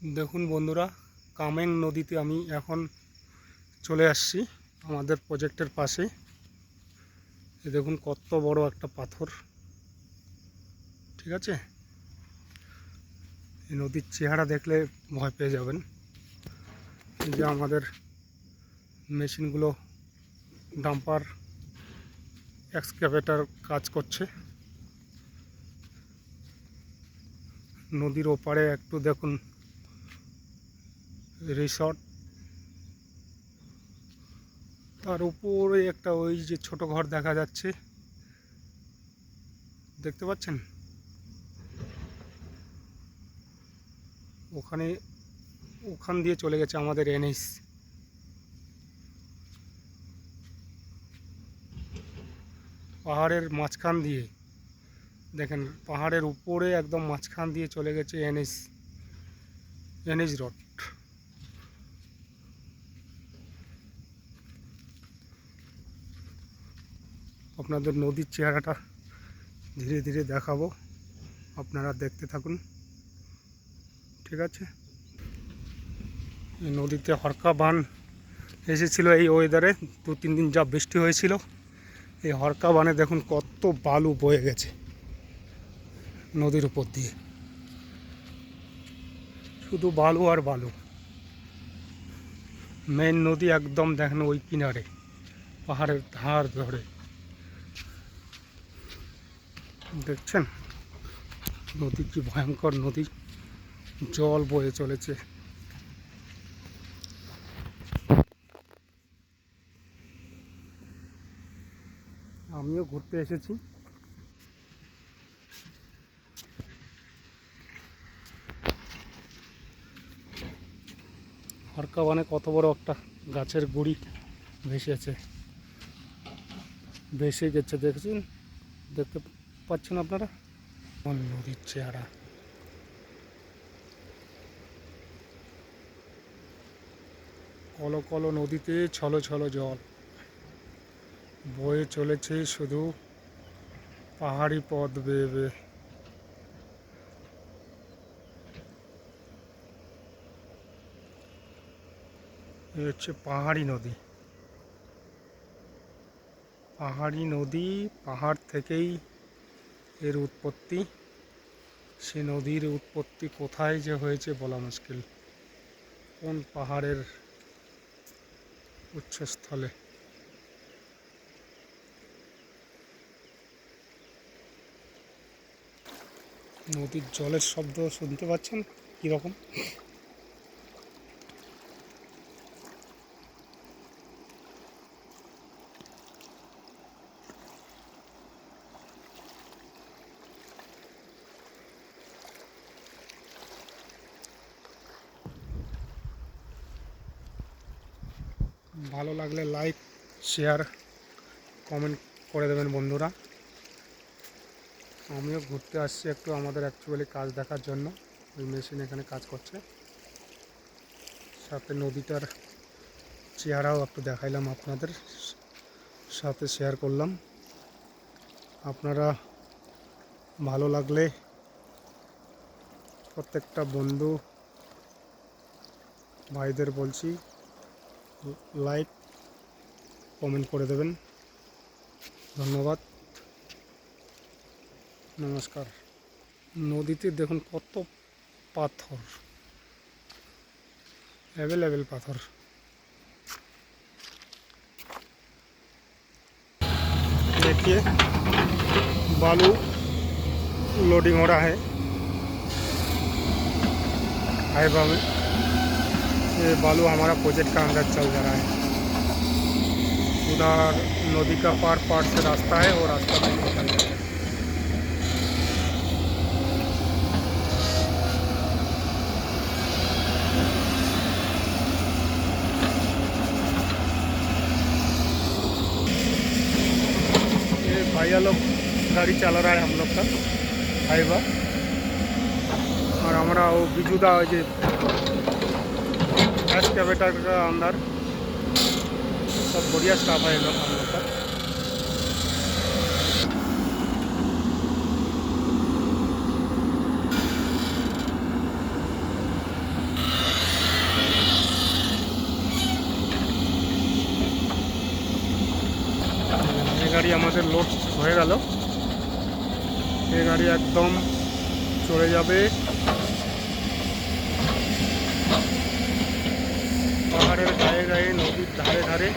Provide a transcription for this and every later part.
দেখুন বন্ধুরা, কামেং নদীতে আমি এখন চলে আসছি আমাদের প্রজেক্টের পাশে। দেখুন কত বড় একটা পাথর, ঠিক আছে। এই নদীর চেহারা দেখলে ভয় পেয়ে যাবেন। এই যে আমাদের মেশিনগুলো, ডাম্পার, এক্সকাভেটর কাজ করছে। নদীর ওপারে একটু দেখুন রিসর্ট, তার উপরে একটা ওই যে ছোট ঘর দেখা যাচ্ছে, দেখতে পাচ্ছেন। ওখান দিয়ে চলে গেছে আমাদের এনএইচ। পাহাড়ের মাঝখান দিয়ে দেখেন, পাহাড়ের উপরে একদম মাঝখান দিয়ে চলে গেছে এনএইচ রোড। আপনাদের নদীর চেহারাটা ধীরে ধীরে দেখাবো, আপনারা দেখতে থাকুন, ঠিক আছে। এই নদীতে হরকা বান এসেছিল এই ওয়েদারে, 2-3 দিন যা বৃষ্টি হয়েছিল। এই হরকা বানে দেখুন কত বালু বয়ে গেছে নদীর উপর দিয়ে, শুধু বালু আর বালু। মেন নদী একদম দেখেন ওই কিনারে, পাহাড়ের ধার ধরে, দেখছেন নদী কি ভয়ঙ্কর নদী, জল বয়ে চলেছে। আমিও ঘুরতে এসেছি। হরকা বানে কত বড় একটা গাছের গুড়ি ভেসেছে, ভেসে গেছে, দেখছেন, দেখতে পাচ্ছেন আপনারা নদীর চেহারা। কলো কলো নদীতে ছলো ছলো জল বয়ে চলেছে, শুধু পাহাড়ি পথ বেয়ে বেয়ে। এ হচ্ছে পাহাড়ি নদী। পাহাড়ি নদী, পাহাড় থেকেই এর উৎপত্তি। সে নদীর উৎপত্তি কোথায় যে হয়েছে বলা মুশকিল, কোন পাহাড়ের উৎসস্থলে। নদীর জলের শব্দ শুনতে পাচ্ছেন কীরকম। ভালো লাগলে লাইক, শেয়ার, কমেন্ট করে দেবেন বন্ধুরা। আমিও ঘুরতে আসছি একটু আমাদের অ্যাকচুয়ালি কাজ দেখার জন্য। ওই মেশিন এখানে কাজ করছে, সাথে নদীটার চেহারাও একটু দেখাইলাম, আপনাদের সাথে শেয়ার করলাম। আপনারা ভালো লাগলে প্রত্যেকটা বন্ধু ভাইদের বলছি লাইক, কমেন্ট করে দেবেন। ধন্যবাদ, নমস্কার। নদীতে দেখুন কত পাথর, অ্যাভেলেবেল पाथर। देखिए बालू लोडिंग हो रहा है हाईवा में। ये बालू हमारा प्रोजेक्ट का अंदर चल जा रहा है। उधर नदी का पार से रास्ता है, और रास्ता में निकल जाता है। भैया लोग गाड़ी चला रहा है हम लोग का हाईवा, और हमारा वो बिजुदा जो एक्सकैवेटर का अंदर सब बढ़िया स्टाफ है लोग हम लोग का। আমাদের লোড হয়ে গেল। এই গাড়ি একদম চলে যাবে পাহাড়ের গায়ে গায়ে, নদীর ধারে ধারে,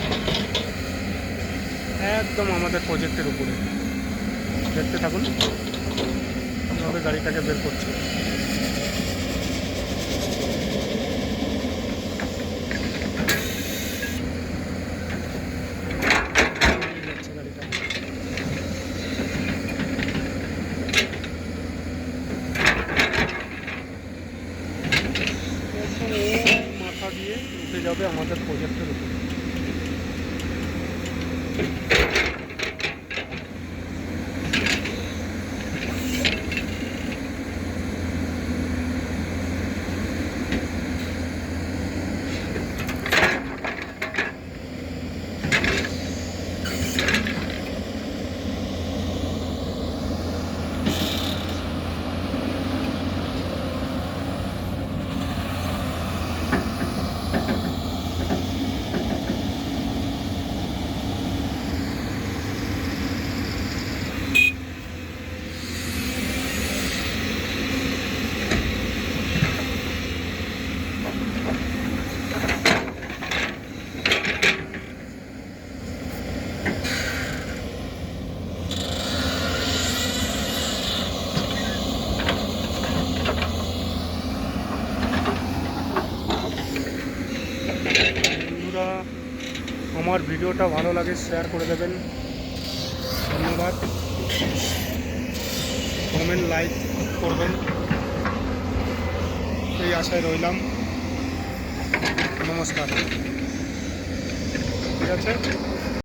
একদম আমাদের প্রজেক্টের উপরে। দেখতে থাকুন কীভাবে গাড়িটাকে বের করছে। গাড়িটা মাথা দিয়ে উঠে যাবে আমাদের প্রজেক্টের উপরে। বন্ধুরা, আমার ভিডিওটা ভালো লাগে শেয়ার করে দেবেন। ধন্যবাদ। কমেন্ট লাইক করবেন এই আশায় রইলাম। নমস্কার। ঠিক আছে।